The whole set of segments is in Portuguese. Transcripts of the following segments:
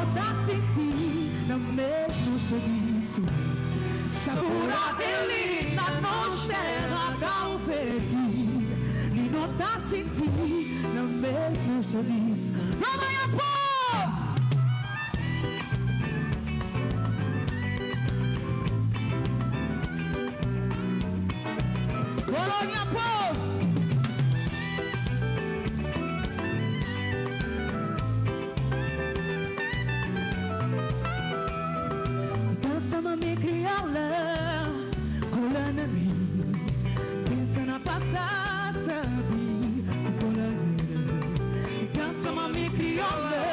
notar sentir no mesmo serviço. Sabura ele na nossa terra cal verde. E notar sentir no mesmo serviço. Amanhã, povo! Bolonha, povo! Dança, mami, crioula, colando a mim. Pensa na passar, sabe, coladeira. Dança, mami, crioula,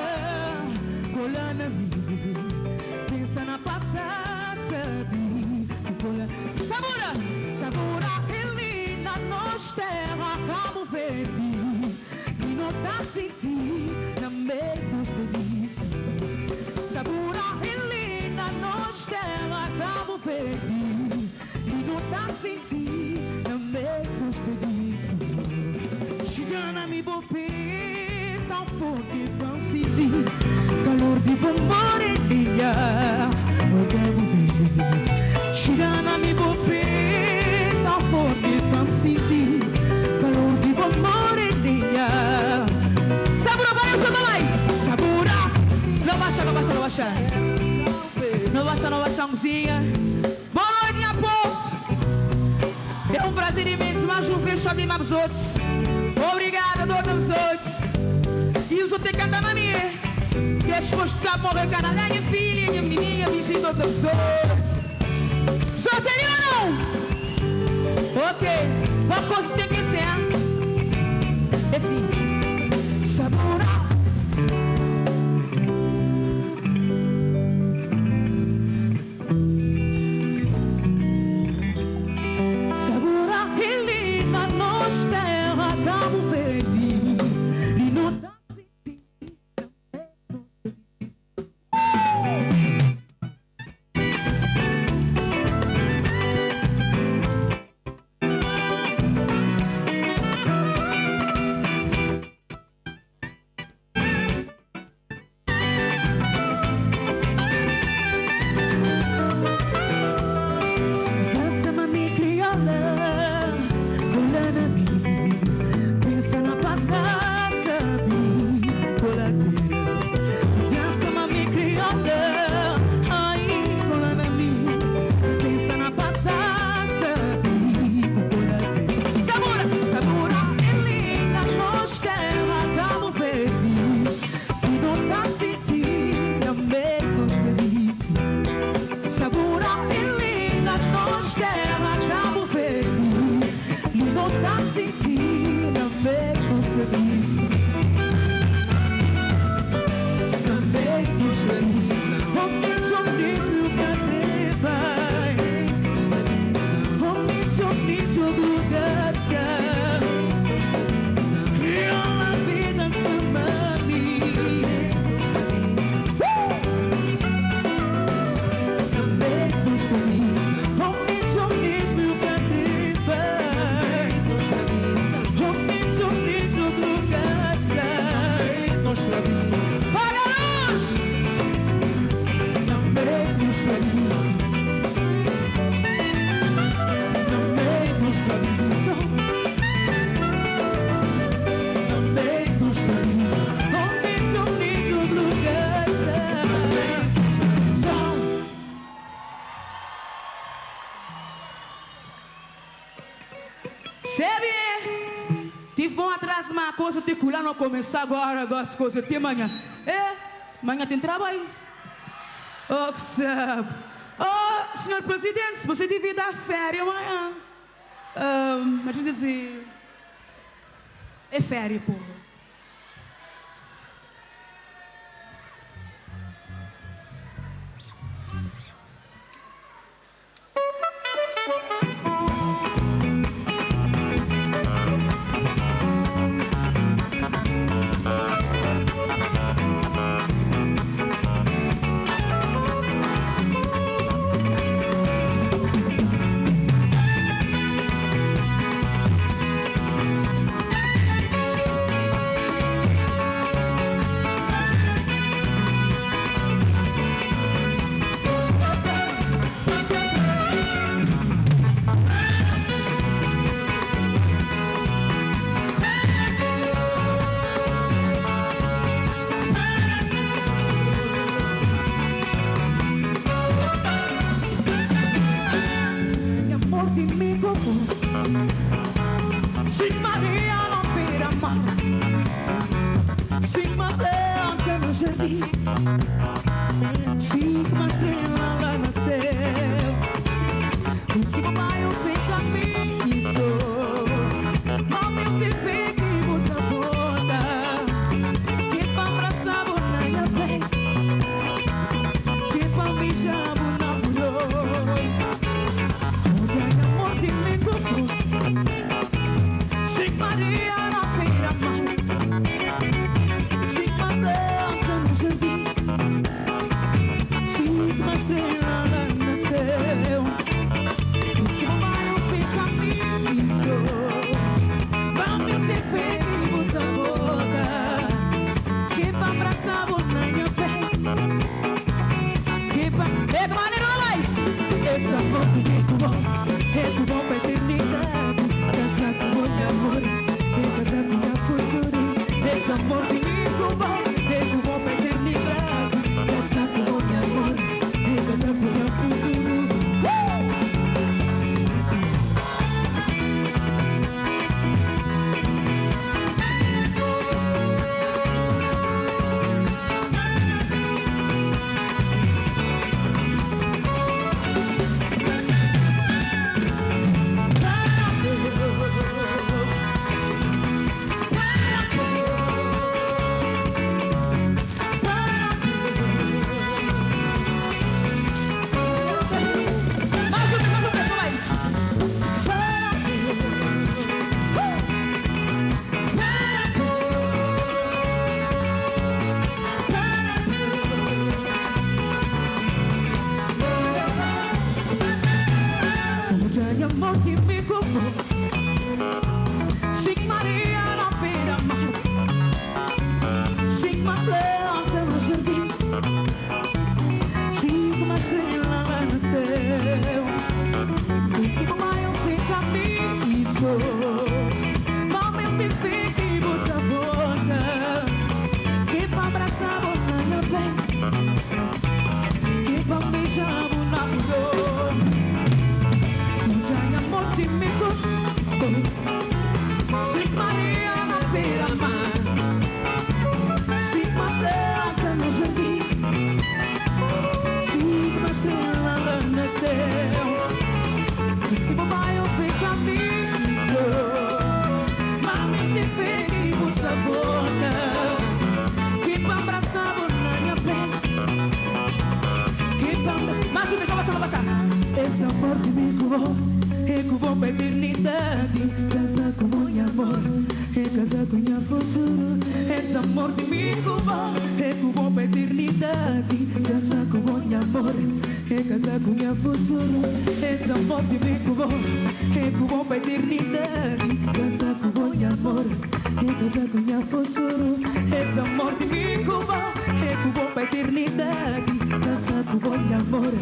colando a mim. Pensa na passar, sabe, coladeira. Sabura, sabura, ele na nossa terra, Cabo Verde. E não tá sentindo na mesma feliz. Sabura, ele na nossa terra, Cabo Verde. E não tá sentindo na mesma feliz. Chegando me bopê, tão forte, tão sentir. Calor de bomboreia, o Cabo Verde. Chegando me bopê, tão forte, tão sentir. Calor de bomboreia. Sabura, vai, eu sou mãe. Sabura. Não baixa, não baixa, não baixa. Não baixa, não baixa, mãozinha. Boa noite, minha povo. É um prazer imenso, mas um ver só de mais os outros. Obrigada a todos os outros. E os outros têm que cantar na minha. Que eu esforço de morrer, cara, minha filha, minha menininha, me todos os outros. Solteirinho ou não? Ok. Qual coisa tem que ser? É assim. Sabura. Coisa tem que não começar agora, as coisas tem amanhã. É, amanhã tem trabalho. Oh, que sabe. Oh, senhor presidente, você devia dar férias amanhã. A gente dizer. É férias, porra. Sim, uma estrela lá nasceu. Diz que papai eu fiz a mim sou. Homem que fica e muita boda. Que pra abraçar na minha vez. Que pra beijar na mulher. Onde é amor de mim gostou. Sim, Maria na beira-mar. Sim, Madeira no jardim. Sim, uma estrela lá nasceu. Diz que papai eu fiz a mim sou. Vamos ter feio e muita boca. Que pra abraçar na minha vez. Que pra... Pega maneiro, vai! Esse amor comigo bom. Esse bom pra eternidade. Casar com meu amor. E casar com minha futuro. Esse amor comigo bom. Esse bom pra eternidade. Casar com meu amor. E casar com meu futuro. Onde amor que me culpou. Sim, Maria na beira-mar. Sim, Madeira no jardim. Sim, uma estrela lá nasceu. Diz que papai eu fiz a mim sou. Momento de fica e muita boca. Que pra abraçar na minha vez. Que pra beijar na flor. Amor de mim Sim, Maria na beira-mar. Sim, Madeira no jardim. Sim, uma estrela lá nasceu. Diz que papai eu fiz a mim sou. Mami te fez e muita boca. Que pra abraçar na minha pele. Que pra... Mas o bicho vai baixar. Esse amor que me curou. Recubou pra eternidade. Casar com meu amor. Recasar com minha futuro. Esse amor de mim recubou pra eternidade. Casar com meu amor. Recasar com minha futuro. Esse amor de mim recubou pra eternidade. Casar com meu amor. Recasar com minha futuro. Esse amor de mim recubou pra eternidade. Casar com meu amor.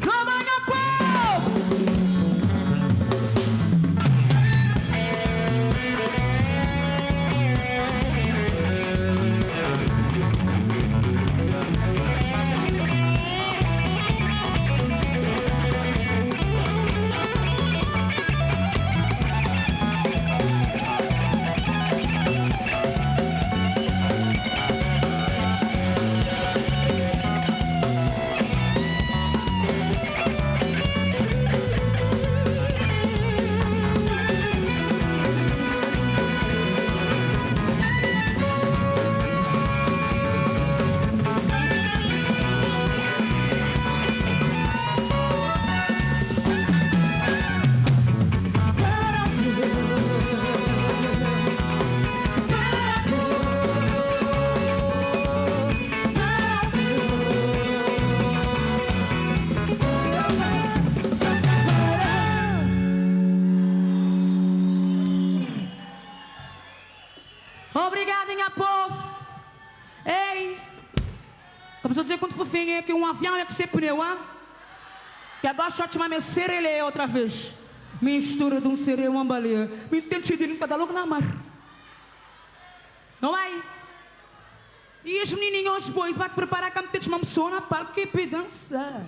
Como é que Obrigada, minha povo. Ei, começou a dizer quanto fofinho é que um avião é que ser pneu, hein? Que agora só te me serele outra vez. Mistura de um sereia e uma baleia. Me entende de limpa da louca na mar. Não é? E os menininhos bois vai preparar que me tens uma pessoa na palco que é dançar.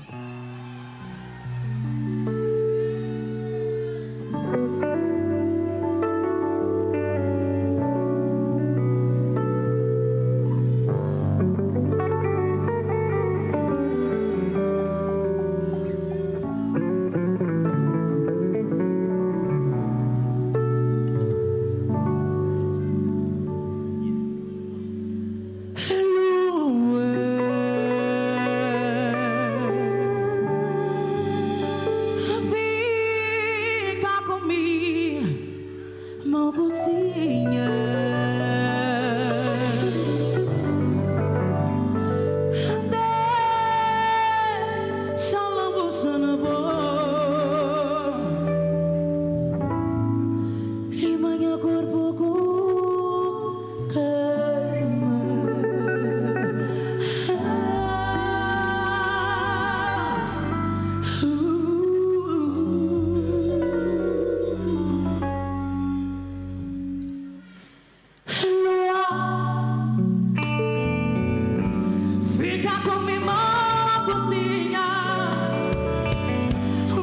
fica comigo na cozinha,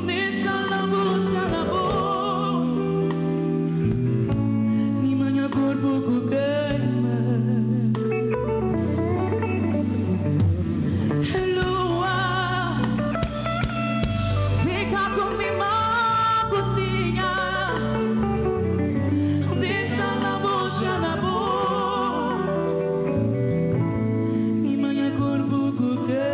deixa na boca na boca, e manhã corpo com queima. Lua, fica comigo na cozinha, deixa na boca na boca, e manhã corpo com queima.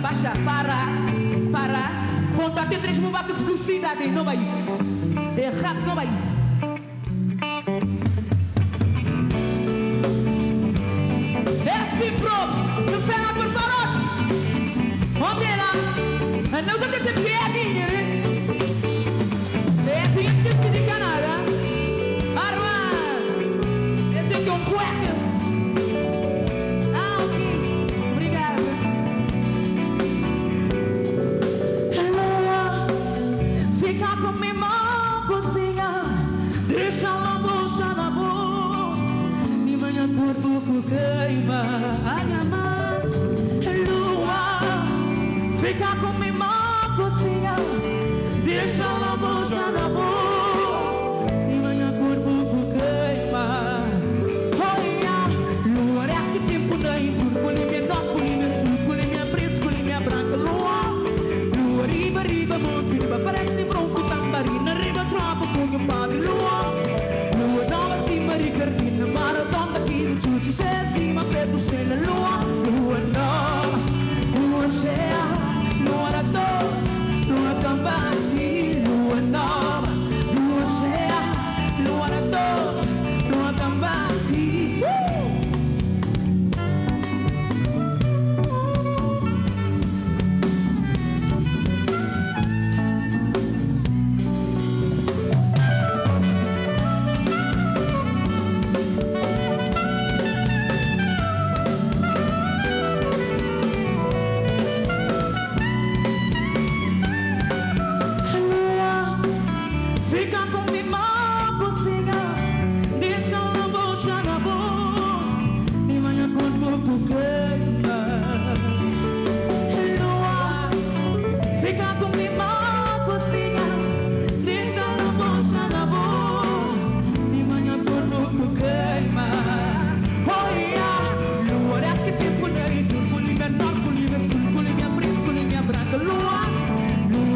Baixa, para. Conta até 3 mubacas velocidade, não vai. É rápido, não vai. Desce pro, no fé na porta. Onde ela? Não vou dizer que é dinheiro. É dinheiro que se diga nada. Arma, esse aqui é um cueca. Fica comigo na cozinha, deixa a boca na boca, e manhã corpo com queima. Ai, amar, lua, fica comigo na cozinha, deixa a boca na boca, e manhã corpo com queima. Olha, lua, é que tipo daí, turco, minha doco, minha suco, minha preto, minha branca, lua, riba, monte, parece bronco, tambarina, riba, tropa, punho, padre, lua, nova, cima, ricardina, maratona, aqui, de chuchi, cima, preto, cena, lua, nova, lua cheia, lua da dor, lua tambaqui, lua nova, lua cheia, lua da dor, lua tambaqui. Fica comigo na cozinha, deixa a boca na boca, e manhã corpo com queima. Lua, fica comigo na cozinha, deixa a boca na boca, e manhã corpo com queima. Olha, lua, é que tipo daí, turco, minha norte, minha sul, minha preto, minha branca, lua,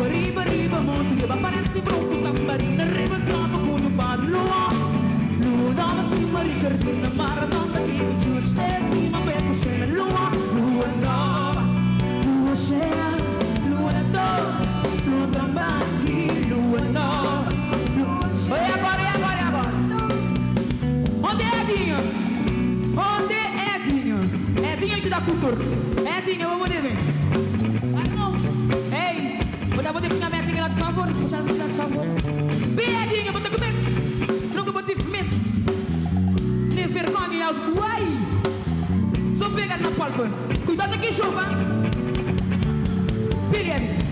riba, monte, parece bronco, tambarina, riba, tropa, punho, padre, lua, nova, cima, ricardina, maratona, aqui, de chuchi, cima, preto, cena, lua nova, lua cheia, lua da dor, lua tambaqui, lua nova, lua cheia. E agora? Onde é Edinho? Onde é Edinho? Edinho aqui da cultura. Edinho, vamos ver. Ei, vou ter que ficar minha lá de favor, puxar a cidade de favor. Biadinha, vou ter que comer. Nunca vou ter que comer. Nem vergonha aos guai. Só pegar na palpa. Cuidado aqui, chuva. Biadinha.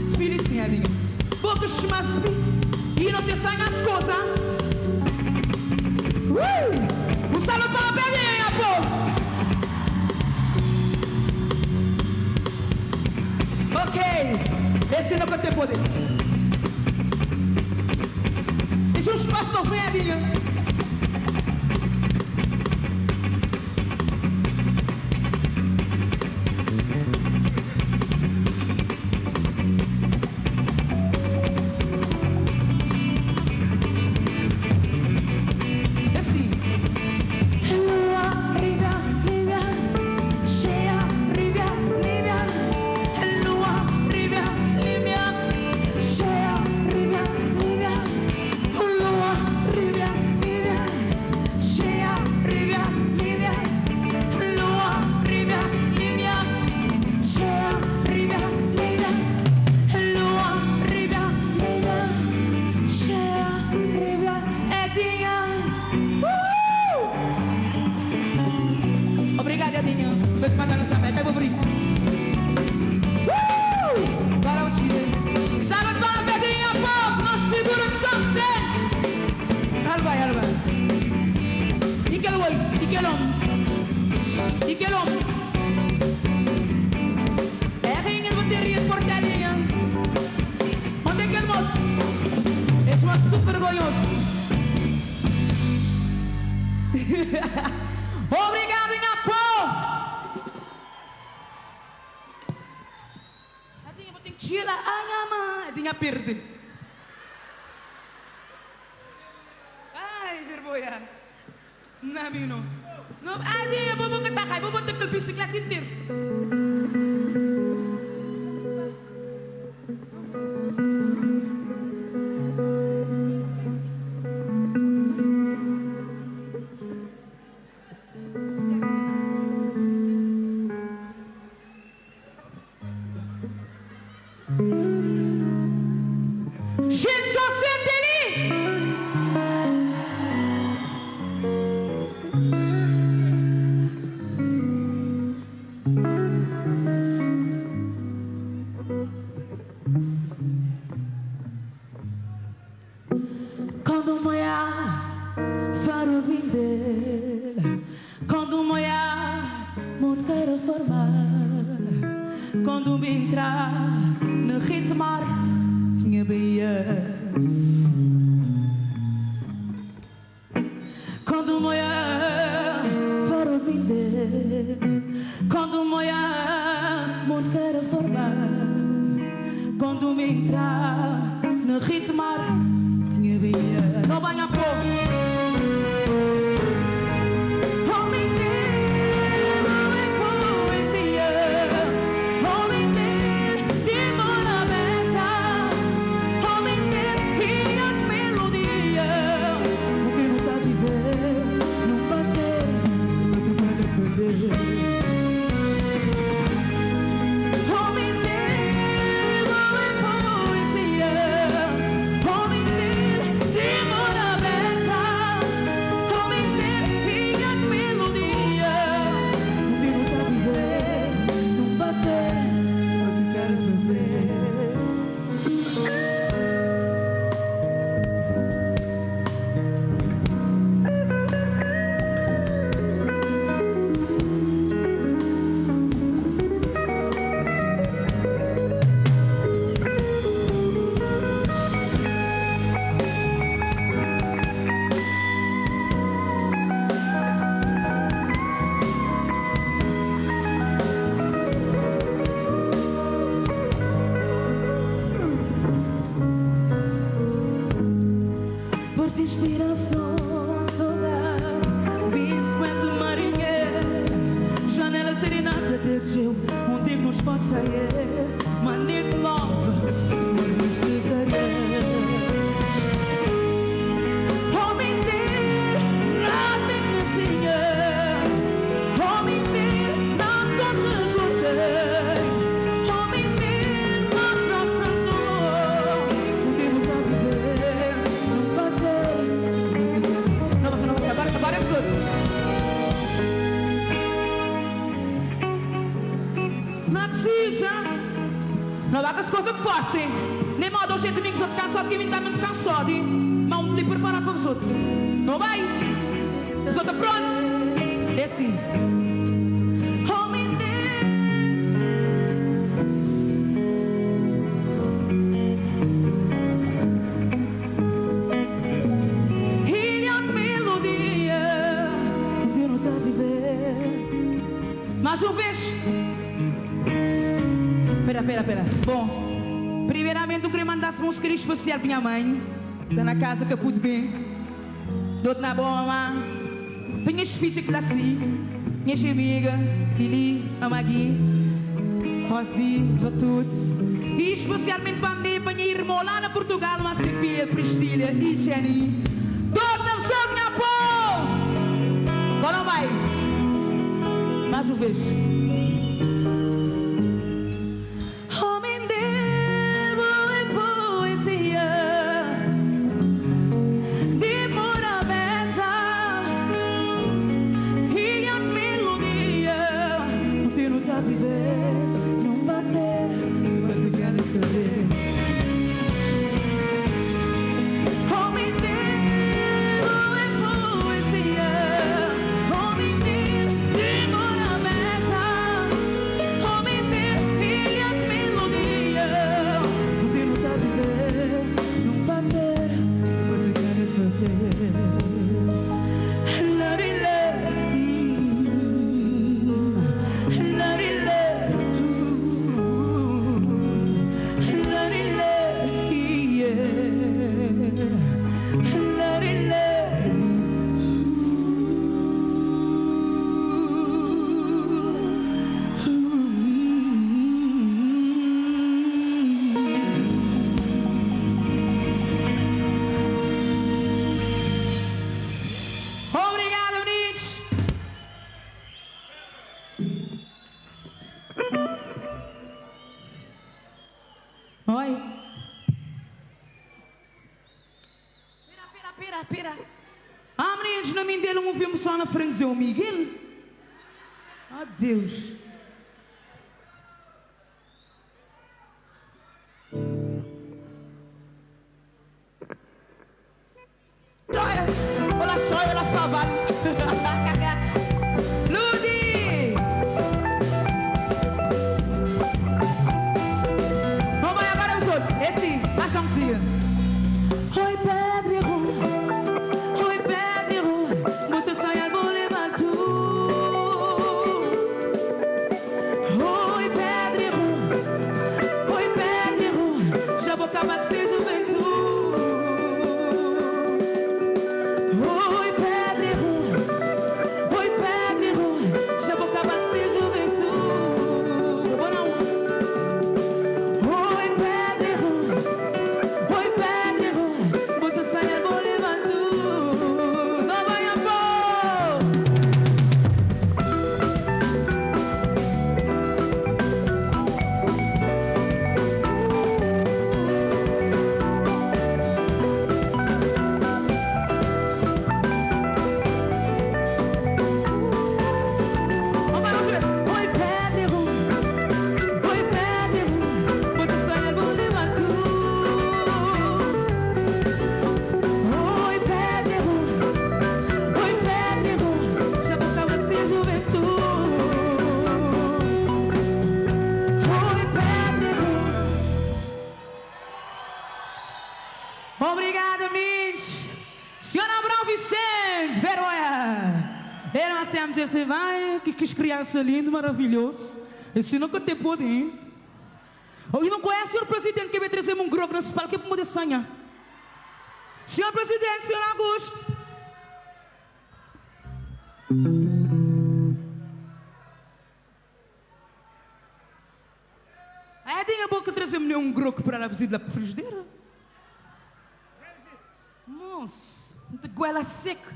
Espiricinha, pouco chama-se. E não te sai nas coisas. O salão para a belinha, povo. Ok, esse não tem poder. Deixa um espaço no velhinho. Tira a minha mãe. Tinha perdido. Ai, vergonha. Não, menino. Não, ai, eu vou botar cai, vou botar aquele bicicleta inteiro. Gente, só sente ali. Quando moia faro vender, quando moia muito quero formar, quando me entrar no ritmar tinha Bahia. Quando moia faro vender, quando moia muito quero formar, quando me entrar no ritmar tinha Bahia. Não banha povo. Inspiração, saudade, biscoito marinheiro, janela serenata cresceu, onde nos possa ir, maneiro nova, nos cesareia. Homem dele, lá tem minhas linhas, homem dele, não só recordei, homem dele, não nossa sou, onde não tá viver, não vai ter. Agora é tudo. Não precisa. Não vai com as coisas fáceis. Nem modo, hoje é domingo, só te cansado, que me está muito cansado. Mas vamos te preparar para os outros. Não vai? Os outros prontos? É assim. Mais uma vez. Espera. Bom, primeiramente eu queria mandar um querido especial para minha mãe. Está na casa que eu pude bem. Dou-te na boa, mamãe. Para minhas filhas que lá assim. Minhas amigas, Lili, a Magui, Rosi, a todos. E especialmente para mim, para minha irmã lá na Portugal, uma filha, Priscila e Jenny. Dou-te na boa, minha povo. Agora vai. Mais uma vez. Homem de boa poesia, de mora beza, e a melodia, o tiro tá viver, não bater, mas eu quero escrever. Homem de boa poesia, homem de mora beza. Oi. Pera. Ah, meninos, na minha dele um filme só na frente de o Miguel. Ah, Deus. Olha só, ela fava. Ludi! Vamos aí agora os outros. Esse, a chanzinha. Oi, Pedro. Oi, Pedro. Você sai al boulevard. Oi, Pedro. Oi, Pedro. Já vou acabar de ser juventude. Oi, Pedro. Oi, Pedro. Já vou acabar de ser juventude. Ou não? Oi, Pedro. Oi, Pedro. Você sai al boulevard. Não vai a pôr. Oi, Pedro. Oi, Pedro. Você sai al boulevard. Oi, Pedro. Oi, Pedro. Já vou acabar de ser juventude. Oi, Pedro. Obrigado, meninos. Senhora Abrão Vicente, vergonha. Era uma sempre dizer assim, vai, que criança lindo, maravilhoso. Esse nunca tem poder, hein? E não conhece o senhor presidente que vai trazer um grogo nesse palco, que é para poder sonhar. Senhor presidente, senhor Augusto. É, tem a boca trazer-me um grogo para a visita para a frigideira. Moço, muita goela seca.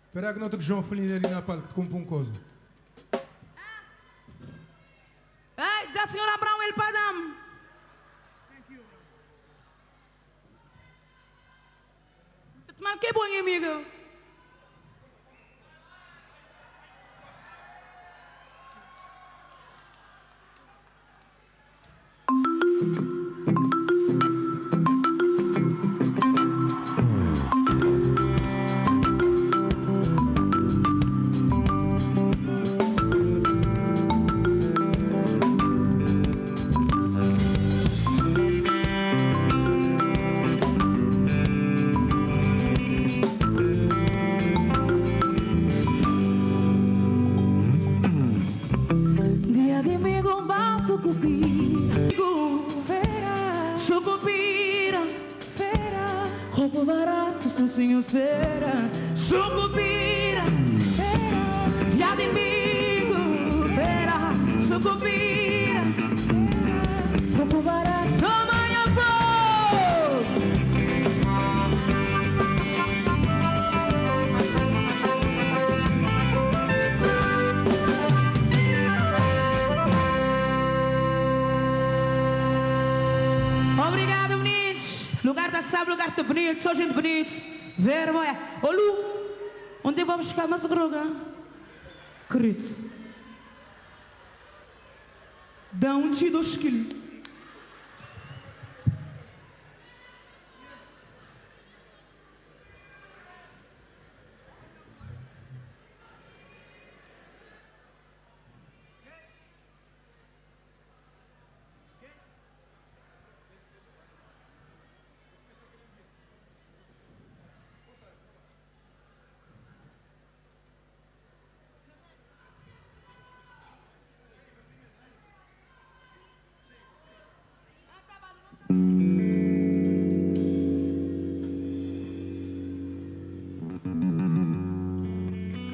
Espera que não te que João Felino ali na palco te compra um coisa. Ei, da senhora Abrão, ele para dar-me. Mas que bom, amiga. Dia de me gombar, sucupira. Sucupira. Roubo barato, sozinhos feira. Sucupira. Dia de amigo, feira. Sucupira. Roubo barato. Tamanha pô! Obrigado, meninos. Lugar da sábado, lugar de bonito, só gente bonita. Vergonha. Ô, Lu, onde vamos buscar mais droga? Querido. Dá 2 quilos.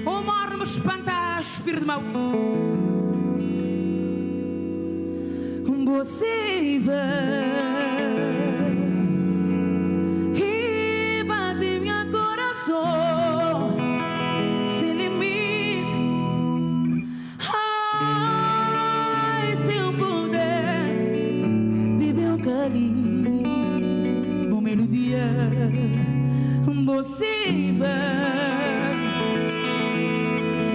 Uma arma espanta espírito mau. Você vai invade meu coração.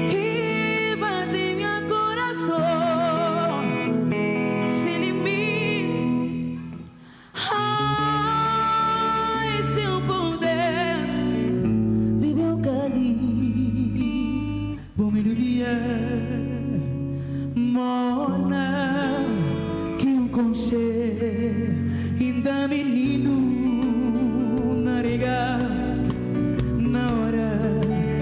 invade meu coração sem limite. Ai, se eu pudesse beber um cálice, bom melodia morna que um conselho ainda menino na regaça, na hora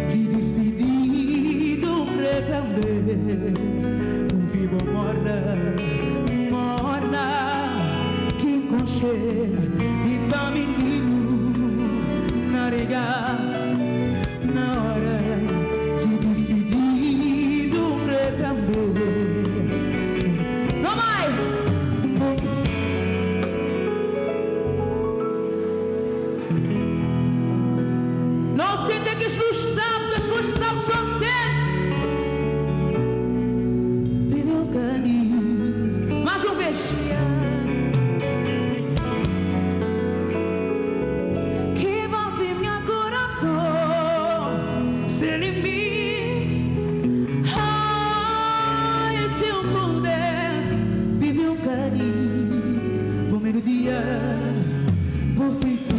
de despedir do também o vivo morna que um conselho ainda menino na regaça, na hora de despedir do também. Não mais! Não sente que as luzes sabem são certas. Pneu canis, mais uma vez. Que volta em meu coração sem limite. Ai, se eu pudesse viver um canis, por melodia, por feitiço.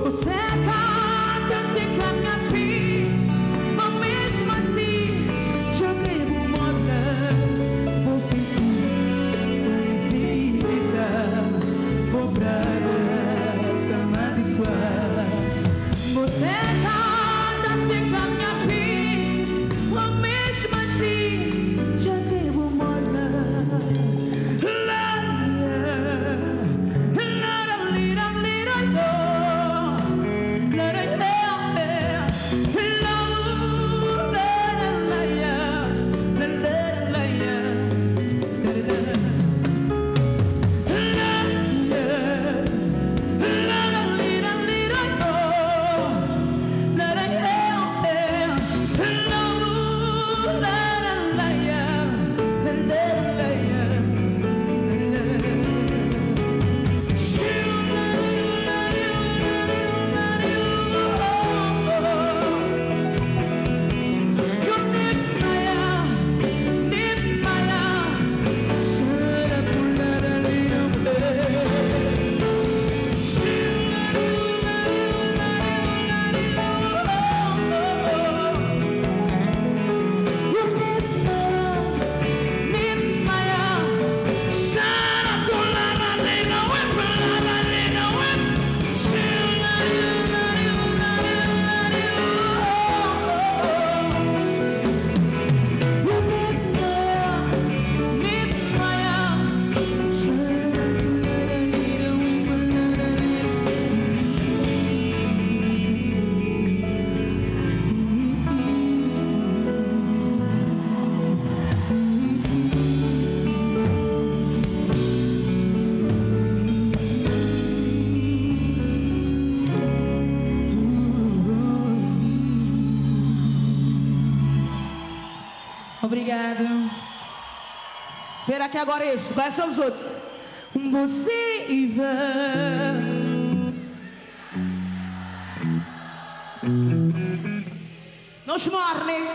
Você canta sem caminhar pito, mas mesmo assim já devo morrer. Vou fingir vou praga, te amaldiçoar. Você canta sem caminhar pito, mas mesmo assim já devo morrer. Obrigado. Espera que agora este, vai só os outros. Você e não morre.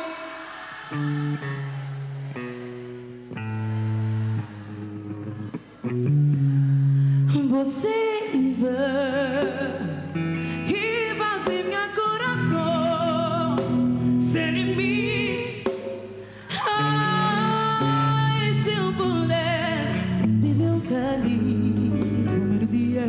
Você e invade meu coração sem limite. Ai, se eu pudesse viver um carinho por melodia.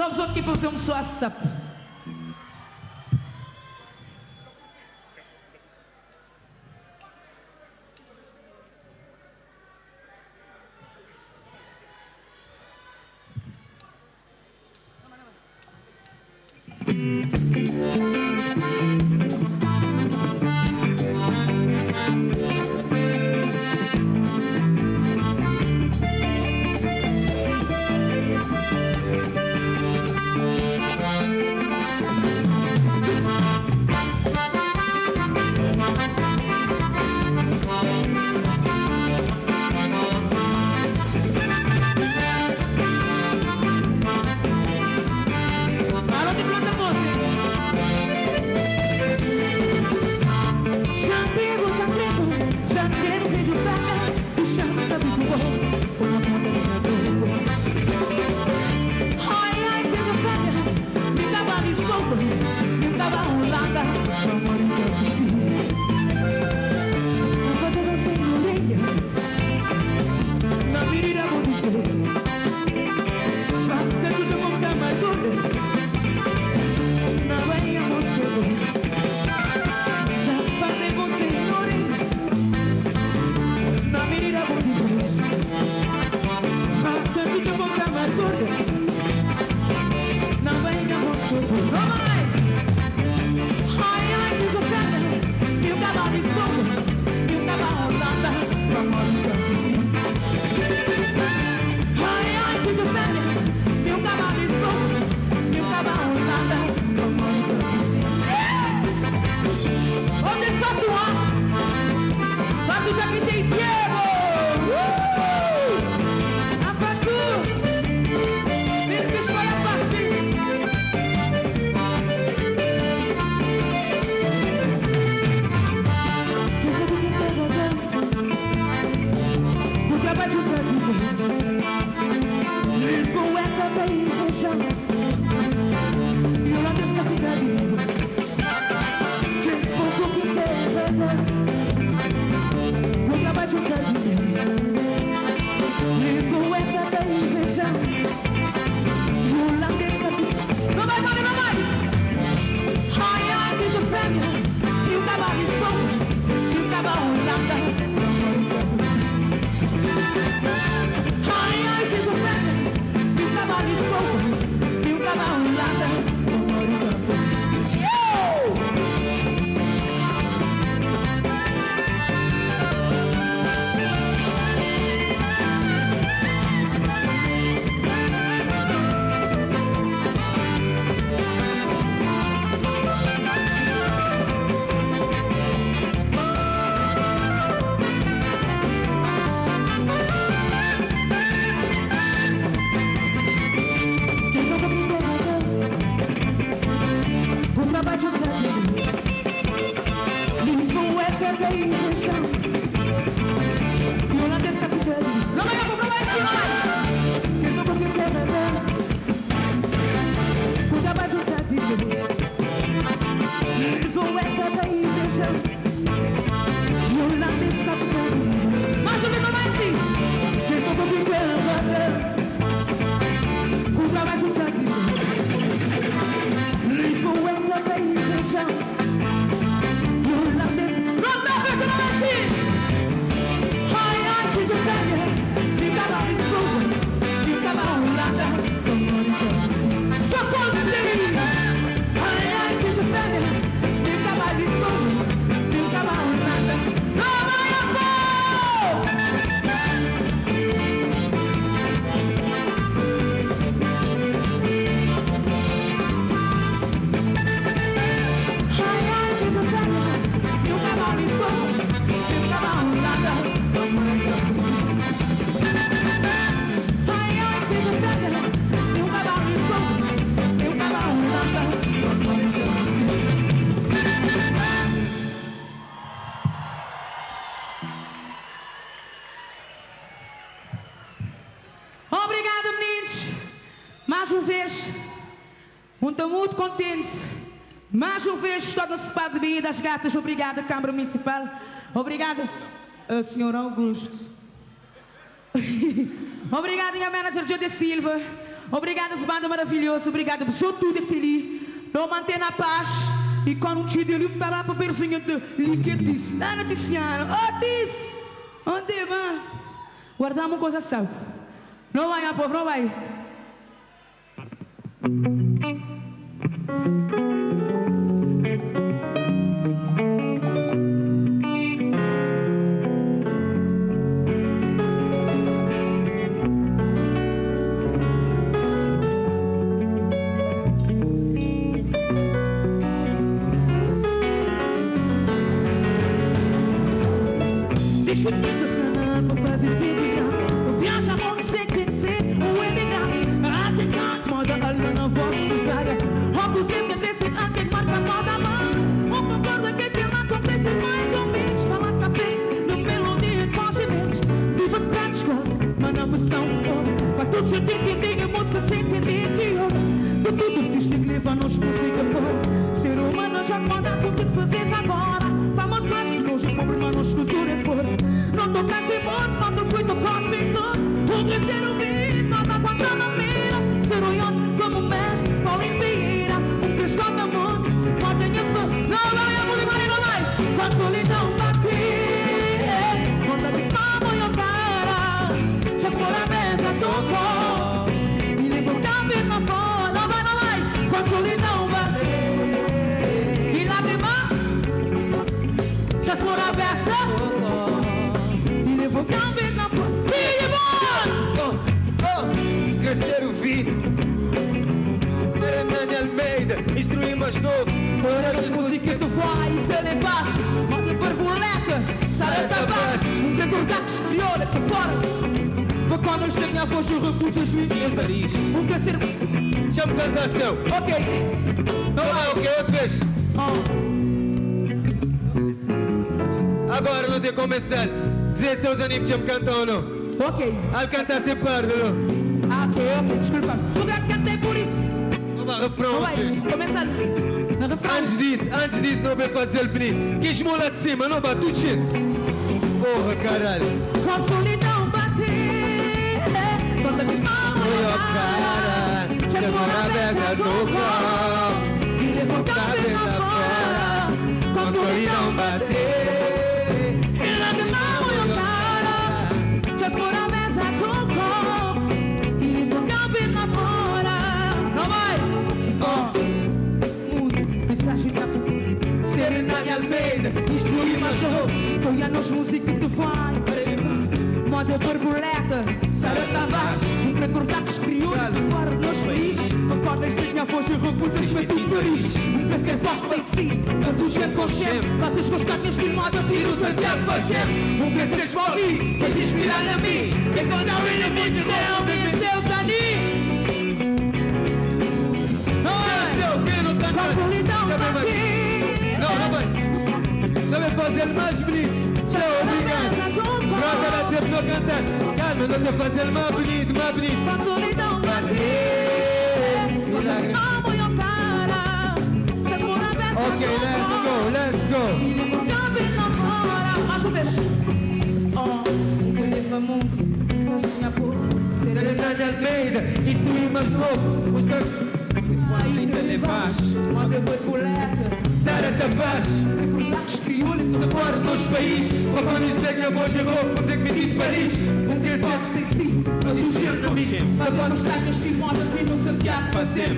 Só os outros que fazemos só a sapo. Estou muito contente. Mais uma vez, torna-se Padre Bahia das Gatas. Obrigada, Câmara Municipal. Obrigada, Sr. Augusto. Obrigada, minha manager Jodie Silva. Obrigada, banda maravilhosa. Obrigada por tudo que te li. Não manter na paz. E quando te deu, eu estava para persunha de liquidez. Ana Tiziano. Oh, diz. Onde vai? Guardamos coisa salva. Não vai, a povo, não vai. Chama cantação. Ok. Não é ok, outra vez. Agora não tem como começar. Dizer seus animes chama cantar ou não. Ok. Al cantar sem pardo, não. Ok, desculpa. Tu já cantei por isso. Não vai, refrão. Não vai, começa no refrão. Antes disso não vai fazer o bonito. Que esmola de cima, não vai, tudo shit. Porra, caralho. Com solidão bater, conta de mão Olha o cara, chama na beça do copo. e levou cabeça fora. Com solidão bater, e lá de mão olha o cara, chama na beça do copo e levou cabeça fora. Não vai! Mensagem da Serenade Almeida, excluir mais roupa, foi a nossa música que vai. Moda borboleta, Sara Tavares, recordar-nos criou para o nosso país. Acordas sem a voz e recusas feito em Paris. Nunca ser voz sem si, tanto gente com chefe. Fazes com os carnes de moda, tiros a diabo fazer. Nunca seres para mim, mas inspirar a mim. E quando a vida me derreu, venceu para mim. Com solidão para ti. Não vai. Não vai fazer mais bonito. Seu obrigado. Pronto, ela teve para cantar. Calma, não vai fazer mais bonito, mais bonito. Com solidão para ti. Amo eu cara. Ok, let's go. E cabe na fora. Mais uma vez. Oh, que leva muito. Seja minha porra. Serenade Almeida, instruir mais novo. Os dois. Aí te levas. Moda borboleta. Sara Tavares. Recordar-nos crioulo De fora do nosso país. Para quando isso a voz de roupa, tem que medir de Paris. Fazer voz sem si. Mas o cheiro não me. Agora os caras de moda que não se adianta fazer.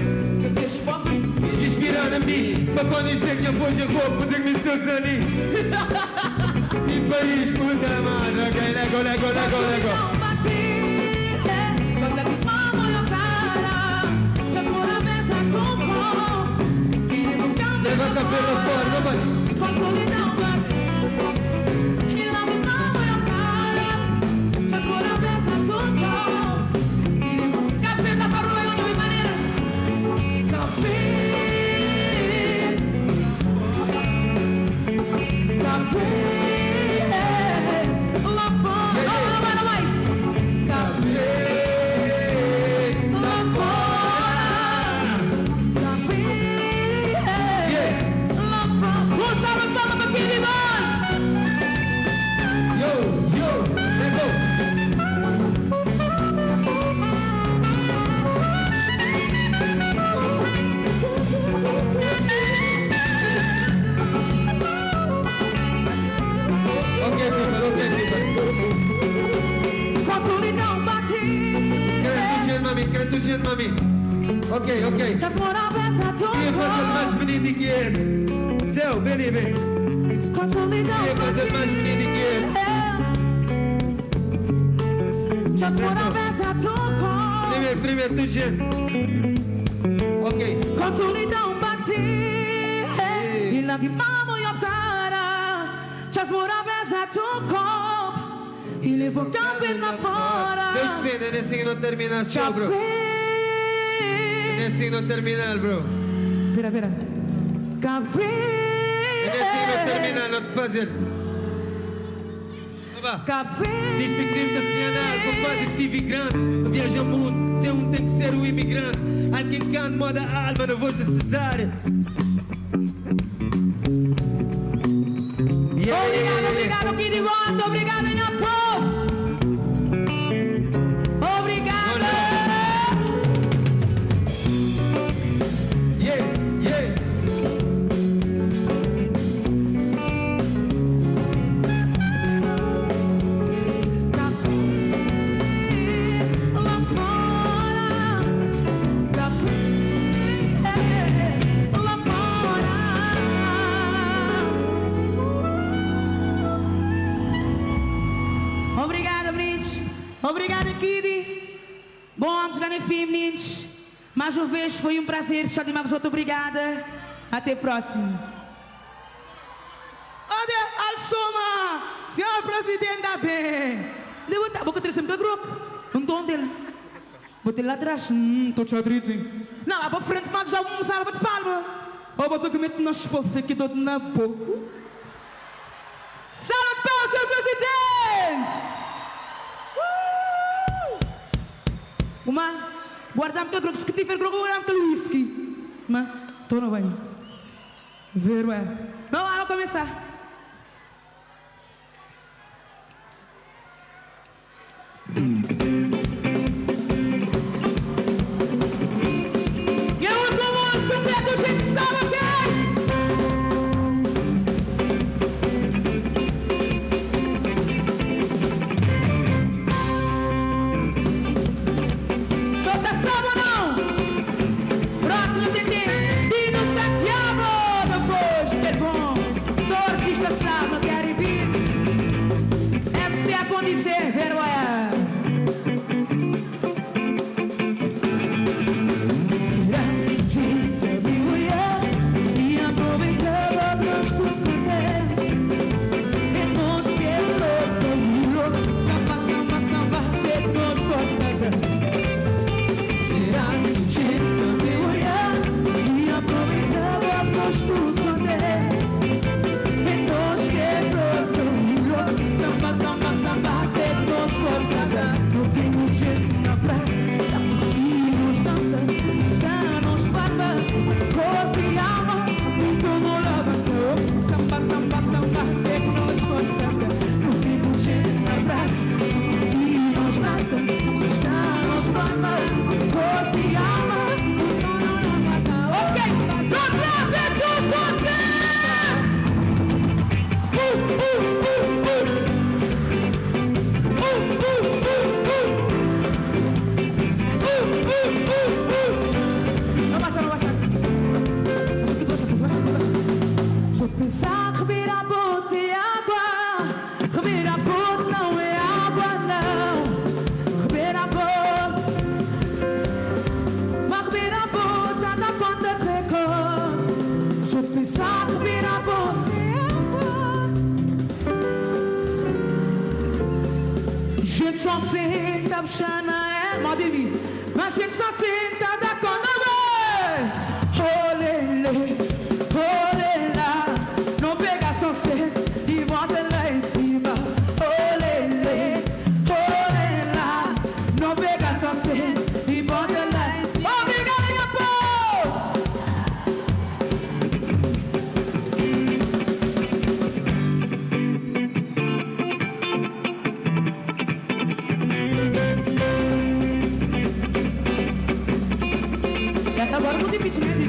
Fazeres pobre. Inspirar a mim. Para quando isso a voz de roupa, tem que medir seus aninhos. De Paris, puta mano. Ok, lego. Levanta a perna fora, não vai. Com solidão, e lá no não é o cara. Já for a beça total. E café da parola de maneira. Café. Lá fora. Não vai. Café. tu gente, mami. Ok. Já se mora pensa tudo. Queria fazer mais bonito que esse. Céu, vem. Com solidão. Queria fazer mais bonito que esse. Já se mora pensa tudo. Primeiro, tu gente. Ok. Com solidão bati. E lágrima molhou cara. Já se mora pensa tudo. E levou café na fora. Deus te vê, nesse que não termina o show, bro. Nesse que não termina, bro. Espera. Café. Nesse que não termina, não te fazer. Café. Diz pequeno da Cianal, com quase civigrante. Viaja o mundo, se um tem que ser o imigrante. Alguém canta moda alma na voz de Cesária. Obrigado, Kid Boss. Obrigado, minha povo. Obrigado. Yeah. Café lá fora. Café lá fora. Obrigada, Brindes. Obrigada, Kid. Bom, vamos ganhar fim, meninos. Mais uma vez foi um prazer. Só de mais muito obrigada. Até próximo. Ode, Alsoma, senhor presidente da bem. Devo estar, vou ter sempre o grupo. Não estou dele. Vou ter lá atrás. Estou chadrizinho. Não, lá para frente, mas já vamos salva de palma. Ou vou ter que meter nos pofos aqui todo na boca. Salve para o senhor presidente! Uma, guardam que eu que tiver guardam que whisky. Mas, estou no banho. Ver, ué. Não, vamos começar. E a última música, o que a gente sabe o que é? Solta samba ou não? Próximo TT, Dino Santiago. Depois, é bom. Sou artista samba, quero beats. MC a condizer, vergonha. Será que te viu e aproveitava pra estupender? Depois que eu tô samba, que nós possamos. Será que te viu e aproveitava pra estupender? Depois que eu tô samba, que nós possamos. Não tem muito jeito na praça. Já nos barba, corpo e alma, tudo levantou. Samba, que nós possamos. No tempo de na praça, e nós dança, já nos barba, corpo e alma, tudo levantou. Ok, outra vez de você! Não baixa. Só pensar, revirar bote e água. Revirar bote não é água, não. Revirar bote. Mas revirar bote tá na conta de recorde. Só pensar, revirar bote é água. Gente só senta, puxando é moda de mim. Mas gente só senta da conta, vai. Olê lá. Não pega só senta e bota lá em cima. Olê lá. Não pega só senta e bota lá em cima. Obrigado, minha povo! Agora eu vou repetir, né?